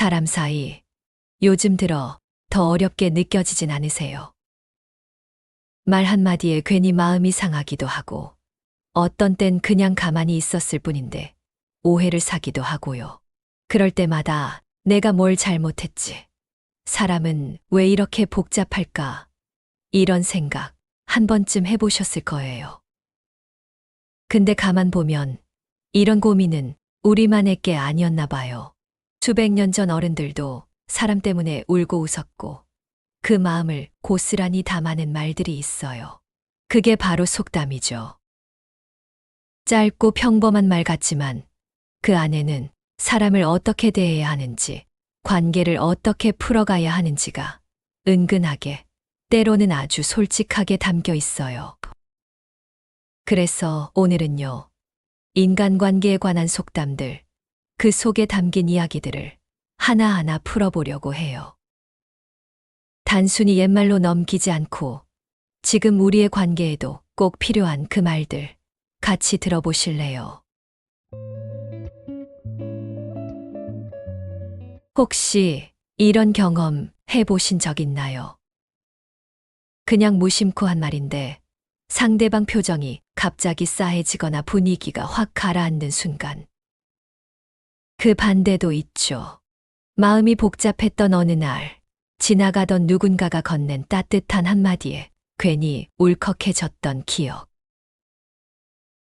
사람 사이, 요즘 들어 더 어렵게 느껴지진 않으세요? 말 한마디에 괜히 마음이 상하기도 하고, 어떤 땐 그냥 가만히 있었을 뿐인데, 오해를 사기도 하고요. 그럴 때마다 내가 뭘 잘못했지? 사람은 왜 이렇게 복잡할까? 이런 생각 한 번쯤 해보셨을 거예요. 근데 가만 보면 이런 고민은 우리만의 게 아니었나 봐요. 수백 년 전 어른들도 사람 때문에 울고 웃었고 그 마음을 고스란히 담아낸 말들이 있어요. 그게 바로 속담이죠. 짧고 평범한 말 같지만 그 안에는 사람을 어떻게 대해야 하는지, 관계를 어떻게 풀어가야 하는지가 은근하게, 때로는 아주 솔직하게 담겨 있어요. 그래서 오늘은요, 인간관계에 관한 속담들, 그 속에 담긴 이야기들을 하나하나 풀어보려고 해요. 단순히 옛말로 넘기지 않고 지금 우리의 관계에도 꼭 필요한 그 말들 같이 들어보실래요? 혹시 이런 경험 해보신 적 있나요? 그냥 무심코 한 말인데 상대방 표정이 갑자기 싸해지거나 분위기가 확 가라앉는 순간. 그 반대도 있죠. 마음이 복잡했던 어느 날, 지나가던 누군가가 건넨 따뜻한 한마디에 괜히 울컥해졌던 기억.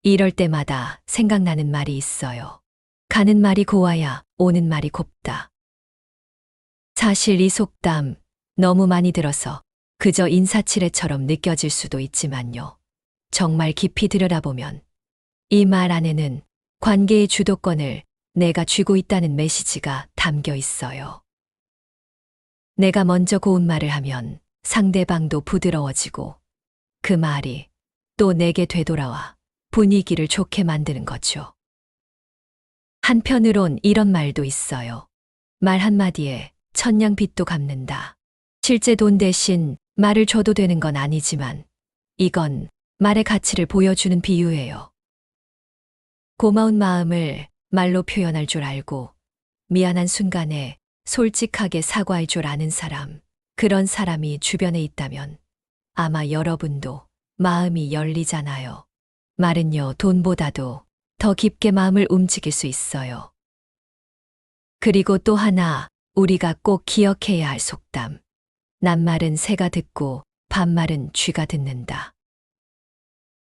이럴 때마다 생각나는 말이 있어요. 가는 말이 고와야 오는 말이 곱다. 사실 이 속담 너무 많이 들어서 그저 인사치레처럼 느껴질 수도 있지만요. 정말 깊이 들여다보면 이 말 안에는 관계의 주도권을 내가 쥐고 있다는 메시지가 담겨 있어요. 내가 먼저 고운 말을 하면 상대방도 부드러워지고 그 말이 또 내게 되돌아와 분위기를 좋게 만드는 거죠. 한편으론 이런 말도 있어요. 말 한마디에 천냥빚도 갚는다. 실제 돈 대신 말을 줘도 되는 건 아니지만 이건 말의 가치를 보여주는 비유예요. 고마운 마음을 말로 표현할 줄 알고 미안한 순간에 솔직하게 사과할 줄 아는 사람, 그런 사람이 주변에 있다면 아마 여러분도 마음이 열리잖아요. 말은요, 돈보다도 더 깊게 마음을 움직일 수 있어요. 그리고 또 하나 우리가 꼭 기억해야 할 속담. 낱말은 새가 듣고 반말은 쥐가 듣는다.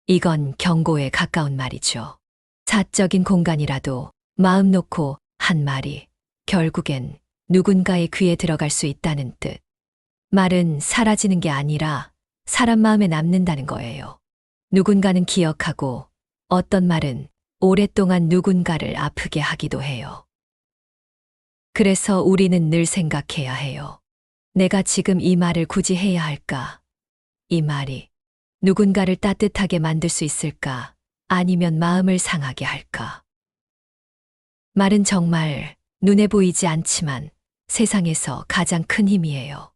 이건 경고에 가까운 말이죠. 사적인 공간이라도 마음 놓고 한 말이 결국엔 누군가의 귀에 들어갈 수 있다는 뜻. 말은 사라지는 게 아니라 사람 마음에 남는다는 거예요. 누군가는 기억하고 어떤 말은 오랫동안 누군가를 아프게 하기도 해요. 그래서 우리는 늘 생각해야 해요. 내가 지금 이 말을 굳이 해야 할까? 이 말이 누군가를 따뜻하게 만들 수 있을까? 아니면 마음을 상하게 할까? 말은 정말 눈에 보이지 않지만 세상에서 가장 큰 힘이에요.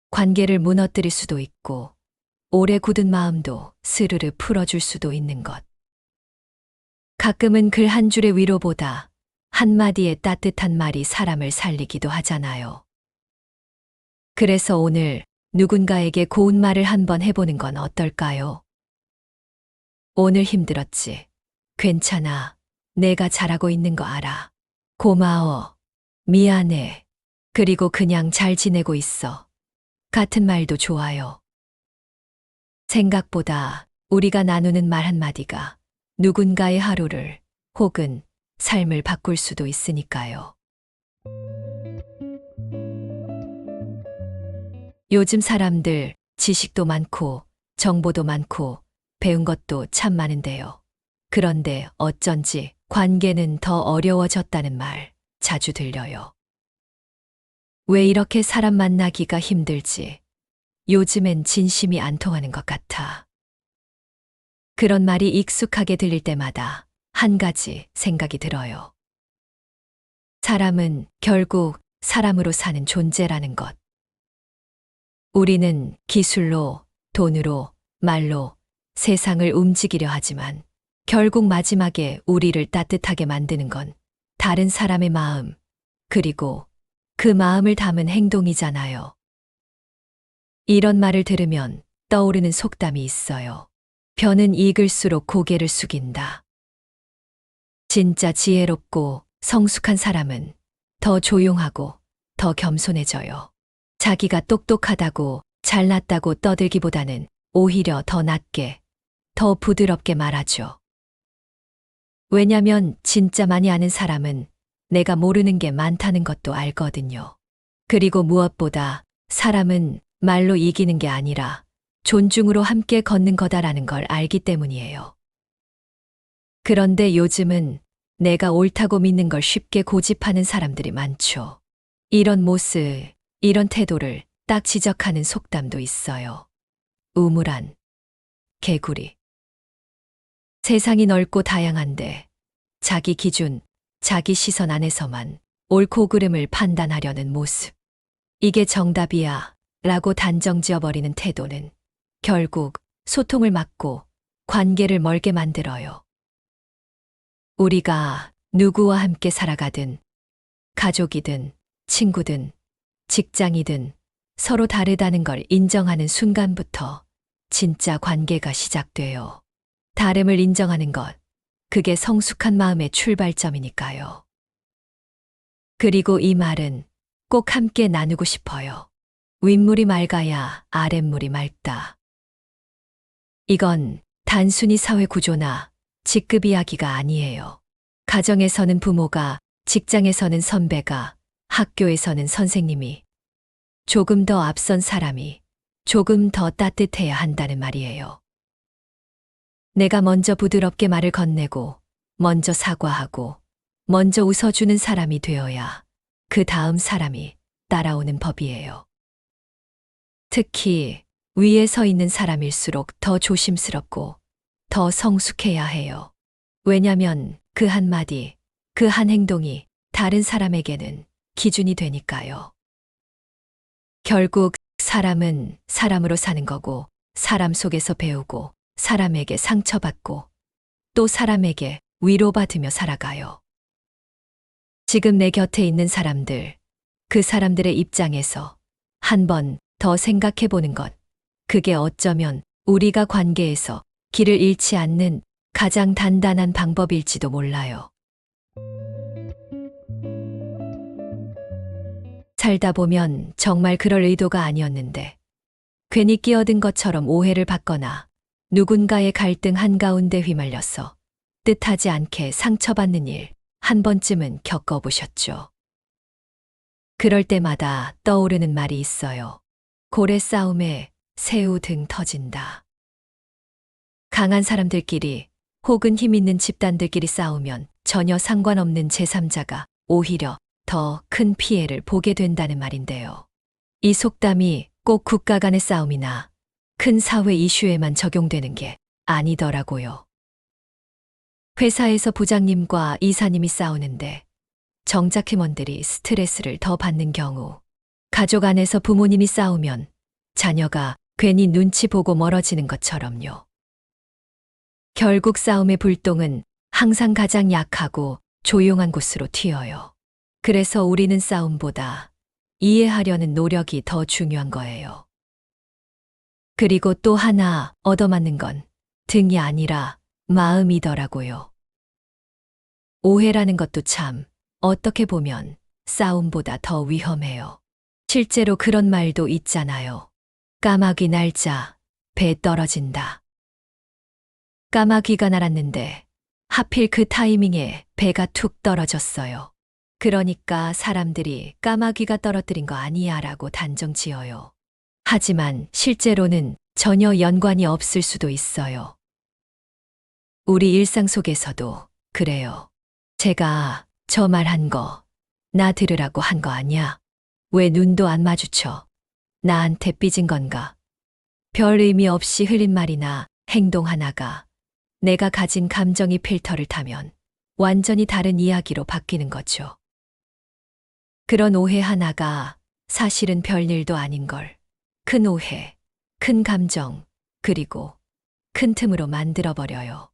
관계를 무너뜨릴 수도 있고 오래 굳은 마음도 스르르 풀어줄 수도 있는 것. 가끔은 글 한 줄의 위로보다 한마디의 따뜻한 말이 사람을 살리기도 하잖아요. 그래서 오늘 누군가에게 고운 말을 한번 해보는 건 어떨까요? 오늘 힘들었지. 괜찮아. 내가 잘하고 있는 거 알아. 고마워. 미안해. 그리고 그냥 잘 지내고 있어. 같은 말도 좋아요. 생각보다 우리가 나누는 말 한마디가 누군가의 하루를 혹은 삶을 바꿀 수도 있으니까요. 요즘 사람들 지식도 많고 정보도 많고 배운 것도 참 많은데요. 그런데 어쩐지 관계는 더 어려워졌다는 말 자주 들려요. 왜 이렇게 사람 만나기가 힘들지? 요즘엔 진심이 안 통하는 것 같아. 그런 말이 익숙하게 들릴 때마다 한 가지 생각이 들어요. 사람은 결국 사람으로 사는 존재라는 것. 우리는 기술로, 돈으로, 말로 세상을 움직이려 하지만 결국 마지막에 우리를 따뜻하게 만드는 건 다른 사람의 마음, 그리고 그 마음을 담은 행동이잖아요. 이런 말을 들으면 떠오르는 속담이 있어요. 벼는 익을수록 고개를 숙인다. 진짜 지혜롭고 성숙한 사람은 더 조용하고 더 겸손해져요. 자기가 똑똑하다고 잘났다고 떠들기보다는 오히려 더 낮게, 더 부드럽게 말하죠. 왜냐면 진짜 많이 아는 사람은 내가 모르는 게 많다는 것도 알거든요. 그리고 무엇보다 사람은 말로 이기는 게 아니라 존중으로 함께 걷는 거다라는 걸 알기 때문이에요. 그런데 요즘은 내가 옳다고 믿는 걸 쉽게 고집하는 사람들이 많죠. 이런 모습, 이런 태도를 딱 지적하는 속담도 있어요. 우물안, 개구리. 세상이 넓고 다양한데 자기 기준, 자기 시선 안에서만 옳고 그름을 판단하려는 모습. 이게 정답이야 라고 단정 지어버리는 태도는 결국 소통을 막고 관계를 멀게 만들어요. 우리가 누구와 함께 살아가든 가족이든 친구든 직장이든 서로 다르다는 걸 인정하는 순간부터 진짜 관계가 시작돼요. 다름을 인정하는 것, 그게 성숙한 마음의 출발점이니까요. 그리고 이 말은 꼭 함께 나누고 싶어요. 윗물이 맑아야 아랫물이 맑다. 이건 단순히 사회 구조나 직급 이야기가 아니에요. 가정에서는 부모가, 직장에서는 선배가, 학교에서는 선생님이, 조금 더 앞선 사람이 조금 더 따뜻해야 한다는 말이에요. 내가 먼저 부드럽게 말을 건네고, 먼저 사과하고, 먼저 웃어주는 사람이 되어야 그 다음 사람이 따라오는 법이에요. 특히 위에 서 있는 사람일수록 더 조심스럽고 더 성숙해야 해요. 왜냐면 그 한마디, 그 한 행동이 다른 사람에게는 기준이 되니까요. 결국 사람은 사람으로 사는 거고, 사람 속에서 배우고, 사람에게 상처받고, 또 사람에게 위로받으며 살아가요. 지금 내 곁에 있는 사람들, 그 사람들의 입장에서 한 번 더 생각해 보는 것, 그게 어쩌면 우리가 관계에서 길을 잃지 않는 가장 단단한 방법일지도 몰라요. 살다 보면 정말 그럴 의도가 아니었는데 괜히 끼어든 것처럼 오해를 받거나 누군가의 갈등 한가운데 휘말려서 뜻하지 않게 상처받는 일 한 번쯤은 겪어보셨죠. 그럴 때마다 떠오르는 말이 있어요. 고래 싸움에 새우 등 터진다. 강한 사람들끼리 혹은 힘 있는 집단들끼리 싸우면 전혀 상관없는 제3자가 오히려 더 큰 피해를 보게 된다는 말인데요. 이 속담이 꼭 국가 간의 싸움이나 큰 사회 이슈에만 적용되는 게 아니더라고요. 회사에서 부장님과 이사님이 싸우는데 정작 팀원들이 스트레스를 더 받는 경우, 가족 안에서 부모님이 싸우면 자녀가 괜히 눈치 보고 멀어지는 것처럼요. 결국 싸움의 불똥은 항상 가장 약하고 조용한 곳으로 튀어요. 그래서 우리는 싸움보다 이해하려는 노력이 더 중요한 거예요. 그리고 또 하나 얻어맞는 건 등이 아니라 마음이더라고요. 오해라는 것도 참 어떻게 보면 싸움보다 더 위험해요. 실제로 그런 말도 있잖아요. 까마귀 날자, 배 떨어진다. 까마귀가 날았는데 하필 그 타이밍에 배가 툭 떨어졌어요. 그러니까 사람들이 까마귀가 떨어뜨린 거 아니야 라고 단정 지어요. 하지만 실제로는 전혀 연관이 없을 수도 있어요. 우리 일상 속에서도 그래요. 제가 저 말한 거, 나 들으라고 한 거 아니야? 왜 눈도 안 마주쳐? 나한테 삐진 건가? 별 의미 없이 흘린 말이나 행동 하나가 내가 가진 감정이 필터를 타면 완전히 다른 이야기로 바뀌는 거죠. 그런 오해 하나가 사실은 별일도 아닌 걸 큰 오해, 큰 감정, 그리고 큰 틈으로 만들어버려요.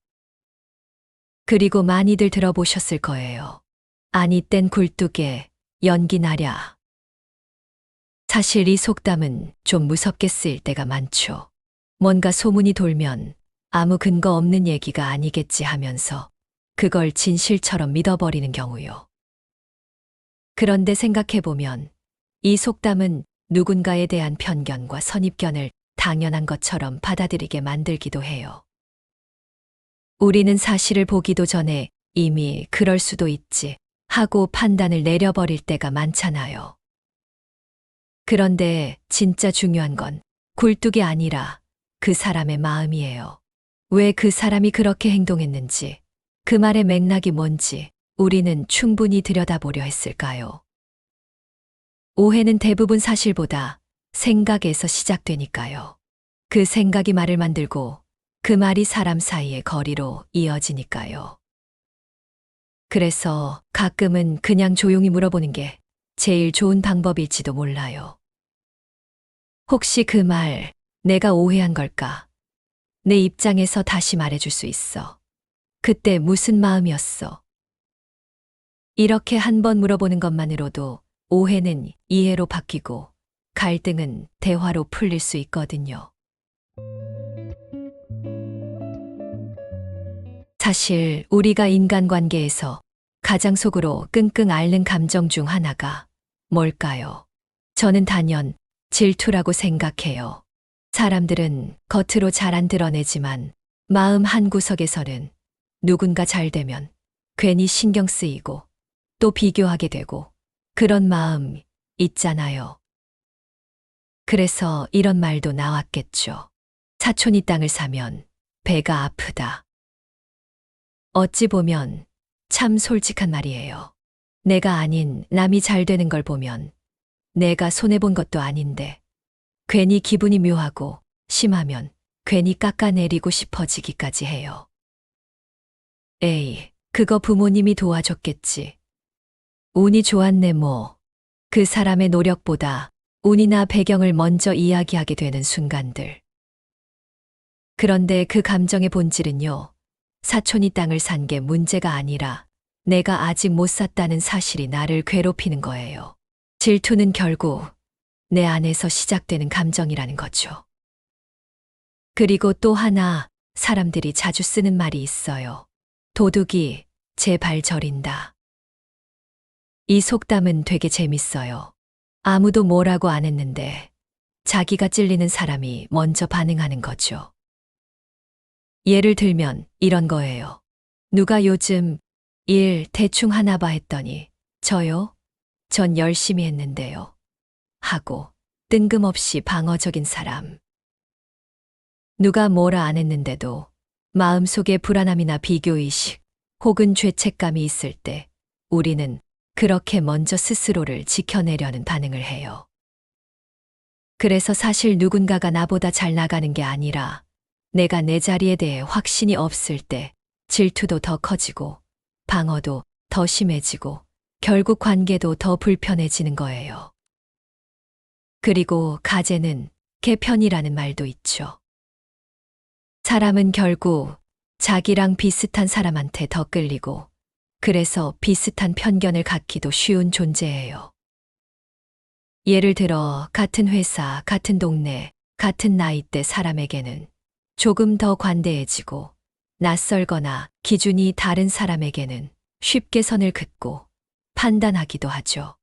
그리고 많이들 들어보셨을 거예요. 아니 땐 굴뚝에 연기 나랴. 사실 이 속담은 좀 무섭게 쓰일 때가 많죠. 뭔가 소문이 돌면 아무 근거 없는 얘기가 아니겠지 하면서 그걸 진실처럼 믿어버리는 경우요. 그런데 생각해보면 이 속담은 누군가에 대한 편견과 선입견을 당연한 것처럼 받아들이게 만들기도 해요. 우리는 사실을 보기도 전에 이미 그럴 수도 있지 하고 판단을 내려버릴 때가 많잖아요. 그런데 진짜 중요한 건 굴뚝이 아니라 그 사람의 마음이에요. 왜 그 사람이 그렇게 행동했는지, 그 말의 맥락이 뭔지 우리는 충분히 들여다보려 했을까요? 오해는 대부분 사실보다 생각에서 시작되니까요. 그 생각이 말을 만들고 그 말이 사람 사이의 거리로 이어지니까요. 그래서 가끔은 그냥 조용히 물어보는 게 제일 좋은 방법일지도 몰라요. 혹시 그 말 내가 오해한 걸까? 내 입장에서 다시 말해줄 수 있어. 그때 무슨 마음이었어? 이렇게 한 번 물어보는 것만으로도 오해는 이해로 바뀌고 갈등은 대화로 풀릴 수 있거든요. 사실 우리가 인간관계에서 가장 속으로 끙끙 앓는 감정 중 하나가 뭘까요? 저는 단연 질투라고 생각해요. 사람들은 겉으로 잘 안 드러내지만 마음 한구석에서는 누군가 잘 되면 괜히 신경 쓰이고 또 비교하게 되고 그런 마음 있잖아요. 그래서 이런 말도 나왔겠죠. 사촌이 땅을 사면 배가 아프다. 어찌 보면 참 솔직한 말이에요. 내가 아닌 남이 잘 되는 걸 보면 내가 손해본 것도 아닌데 괜히 기분이 묘하고 심하면 괜히 깎아내리고 싶어지기까지 해요. 에이, 그거 부모님이 도와줬겠지. 운이 좋았네 뭐. 그 사람의 노력보다 운이나 배경을 먼저 이야기하게 되는 순간들. 그런데 그 감정의 본질은요. 사촌이 땅을 산 게 문제가 아니라 내가 아직 못 샀다는 사실이 나를 괴롭히는 거예요. 질투는 결국 내 안에서 시작되는 감정이라는 거죠. 그리고 또 하나 사람들이 자주 쓰는 말이 있어요. 도둑이 제 발 저린다. 이 속담은 되게 재밌어요. 아무도 뭐라고 안 했는데 자기가 찔리는 사람이 먼저 반응하는 거죠. 예를 들면 이런 거예요. 누가 요즘 일 대충 하나 봐 했더니 저요? 전 열심히 했는데요. 하고 뜬금없이 방어적인 사람. 누가 뭐라 안 했는데도 마음속에 불안함이나 비교의식 혹은 죄책감이 있을 때 우리는 그렇게 먼저 스스로를 지켜내려는 반응을 해요. 그래서 사실 누군가가 나보다 잘 나가는 게 아니라 내가 내 자리에 대해 확신이 없을 때 질투도 더 커지고 방어도 더 심해지고 결국 관계도 더 불편해지는 거예요. 그리고 가제는 개편이라는 말도 있죠. 사람은 결국 자기랑 비슷한 사람한테 더 끌리고 그래서 비슷한 편견을 갖기도 쉬운 존재예요. 예를 들어 같은 회사, 같은 동네, 같은 나이대 사람에게는 조금 더 관대해지고 낯설거나 기준이 다른 사람에게는 쉽게 선을 긋고 판단하기도 하죠.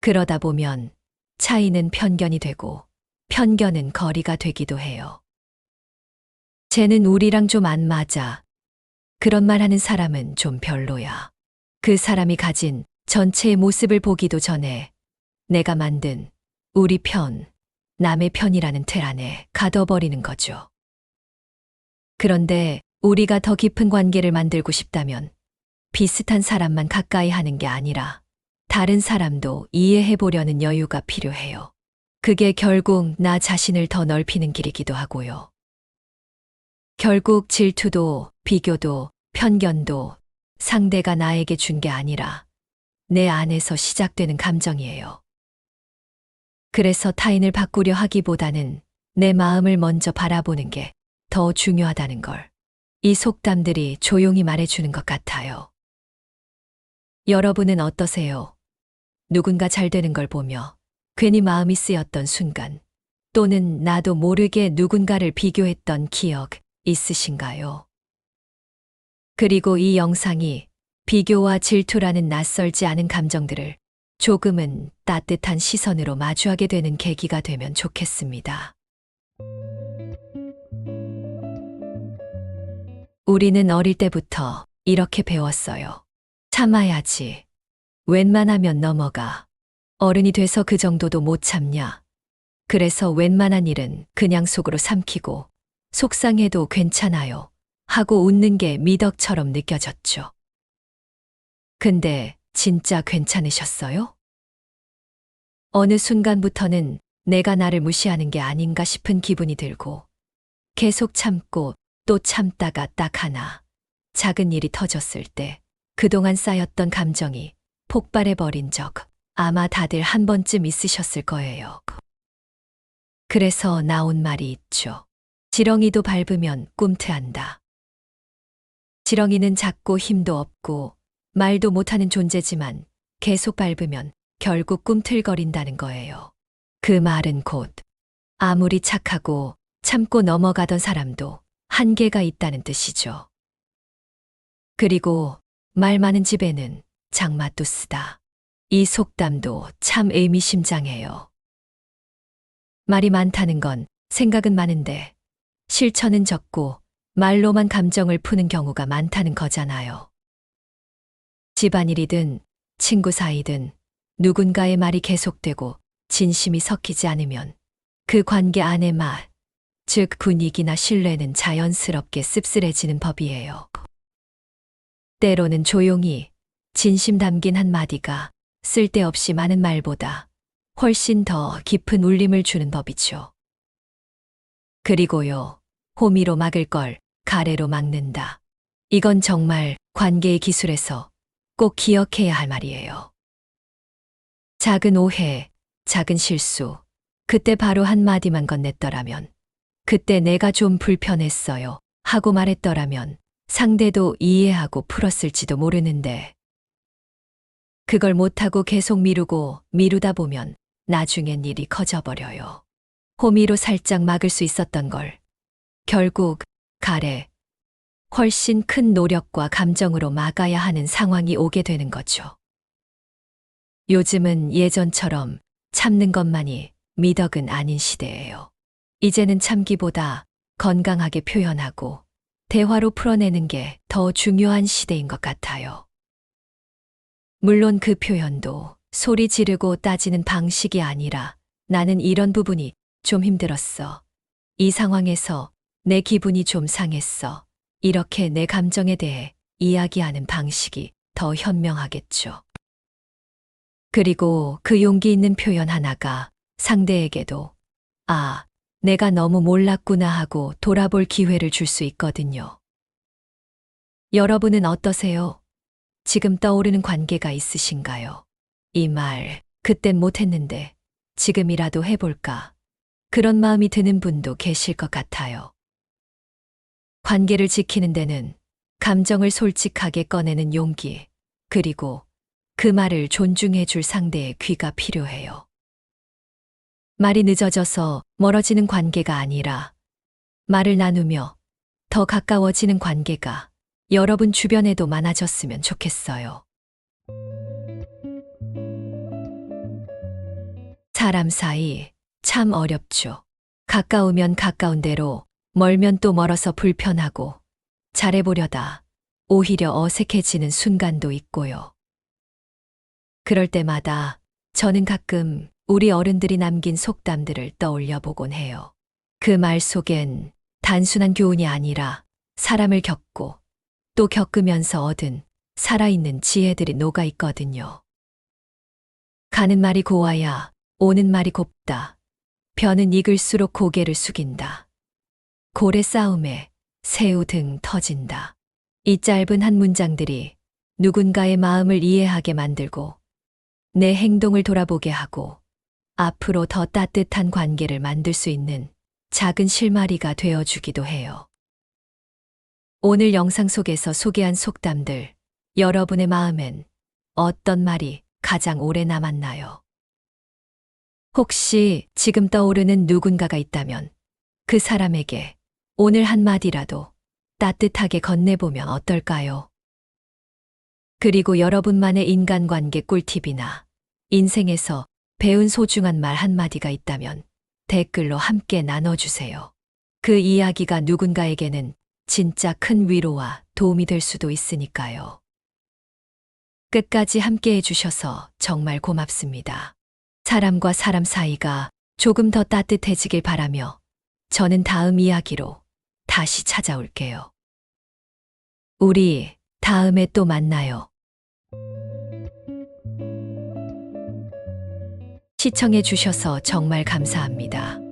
그러다 보면 차이는 편견이 되고 편견은 거리가 되기도 해요. 쟤는 우리랑 좀 안 맞아. 그런 말 하는 사람은 좀 별로야. 그 사람이 가진 전체의 모습을 보기도 전에 내가 만든 우리 편, 남의 편이라는 틀 안에 가둬버리는 거죠. 그런데 우리가 더 깊은 관계를 만들고 싶다면 비슷한 사람만 가까이 하는 게 아니라 다른 사람도 이해해 보려는 여유가 필요해요. 그게 결국 나 자신을 더 넓히는 길이기도 하고요. 결국 질투도 비교도 편견도 상대가 나에게 준 게 아니라 내 안에서 시작되는 감정이에요. 그래서 타인을 바꾸려 하기보다는 내 마음을 먼저 바라보는 게 더 중요하다는 걸 이 속담들이 조용히 말해주는 것 같아요. 여러분은 어떠세요? 누군가 잘 되는 걸 보며 괜히 마음이 쓰였던 순간, 또는 나도 모르게 누군가를 비교했던 기억 있으신가요? 그리고 이 영상이 비교와 질투라는 낯설지 않은 감정들을 조금은 따뜻한 시선으로 마주하게 되는 계기가 되면 좋겠습니다. 우리는 어릴 때부터 이렇게 배웠어요. 참아야지. 웬만하면 넘어가. 어른이 돼서 그 정도도 못 참냐. 그래서 웬만한 일은 그냥 속으로 삼키고 속상해도 괜찮아요 하고 웃는 게 미덕처럼 느껴졌죠. 근데 진짜 괜찮으셨어요? 어느 순간부터는 내가 나를 무시하는 게 아닌가 싶은 기분이 들고 계속 참고 또 참다가 딱 하나 작은 일이 터졌을 때 그동안 쌓였던 감정이 폭발해버린 적 아마 다들 한 번쯤 있으셨을 거예요. 그래서 나온 말이 있죠. 지렁이도 밟으면 꿈틀한다. 지렁이는 작고 힘도 없고 말도 못하는 존재지만 계속 밟으면 결국 꿈틀거린다는 거예요. 그 말은 곧 아무리 착하고 참고 넘어가던 사람도 한계가 있다는 뜻이죠. 그리고 말 많은 집에는 장맛도 쓰다. 이 속담도 참 의미심장해요. 말이 많다는 건 생각은 많은데 실천은 적고 말로만 감정을 푸는 경우가 많다는 거잖아요. 집안일이든 친구 사이든 누군가의 말이 계속되고 진심이 섞이지 않으면 그 관계 안의 맛, 즉 분위기나 신뢰는 자연스럽게 씁쓸해지는 법이에요. 때로는 조용히 진심 담긴 한마디가 쓸데없이 많은 말보다 훨씬 더 깊은 울림을 주는 법이죠. 그리고요, 호미로 막을 걸 가래로 막는다. 이건 정말 관계의 기술에서 꼭 기억해야 할 말이에요. 작은 오해, 작은 실수, 그때 바로 한마디만 건넸더라면, 그때 내가 좀 불편했어요 하고 말했더라면 상대도 이해하고 풀었을지도 모르는데, 그걸 못하고 계속 미루고 미루다 보면 나중엔 일이 커져버려요. 호미로 살짝 막을 수 있었던 걸 결국 가래, 훨씬 큰 노력과 감정으로 막아야 하는 상황이 오게 되는 거죠. 요즘은 예전처럼 참는 것만이 미덕은 아닌 시대예요. 이제는 참기보다 건강하게 표현하고 대화로 풀어내는 게 더 중요한 시대인 것 같아요. 물론 그 표현도 소리 지르고 따지는 방식이 아니라 나는 이런 부분이 좀 힘들었어. 이 상황에서 내 기분이 좀 상했어. 이렇게 내 감정에 대해 이야기하는 방식이 더 현명하겠죠. 그리고 그 용기 있는 표현 하나가 상대에게도 아, 내가 너무 몰랐구나 하고 돌아볼 기회를 줄 수 있거든요. 여러분은 어떠세요? 지금 떠오르는 관계가 있으신가요? 이 말, 그땐 못했는데 지금이라도 해볼까? 그런 마음이 드는 분도 계실 것 같아요. 관계를 지키는 데는 감정을 솔직하게 꺼내는 용기, 그리고 그 말을 존중해 줄 상대의 귀가 필요해요. 말이 늦어져서 멀어지는 관계가 아니라 말을 나누며 더 가까워지는 관계가 여러분 주변에도 많아졌으면 좋겠어요. 사람 사이 참 어렵죠. 가까우면 가까운 대로 멀면 또 멀어서 불편하고 잘해보려다 오히려 어색해지는 순간도 있고요. 그럴 때마다 저는 가끔 우리 어른들이 남긴 속담들을 떠올려 보곤 해요. 그 말 속엔 단순한 교훈이 아니라 사람을 겪고 또 겪으면서 얻은 살아있는 지혜들이 녹아 있거든요. 가는 말이 고와야 오는 말이 곱다. 벼는 익을수록 고개를 숙인다. 고래 싸움에 새우 등 터진다. 이 짧은 한 문장들이 누군가의 마음을 이해하게 만들고 내 행동을 돌아보게 하고 앞으로 더 따뜻한 관계를 만들 수 있는 작은 실마리가 되어주기도 해요. 오늘 영상 속에서 소개한 속담들, 여러분의 마음엔 어떤 말이 가장 오래 남았나요? 혹시 지금 떠오르는 누군가가 있다면 그 사람에게 오늘 한마디라도 따뜻하게 건네보면 어떨까요? 그리고 여러분만의 인간관계 꿀팁이나 인생에서 배운 소중한 말 한마디가 있다면 댓글로 함께 나눠주세요. 그 이야기가 누군가에게는 진짜 큰 위로와 도움이 될 수도 있으니까요. 끝까지 함께 해주셔서 정말 고맙습니다. 사람과 사람 사이가 조금 더 따뜻해지길 바라며 저는 다음 이야기로 다시 찾아올게요. 우리 다음에 또 만나요. 시청해 주셔서 정말 감사합니다.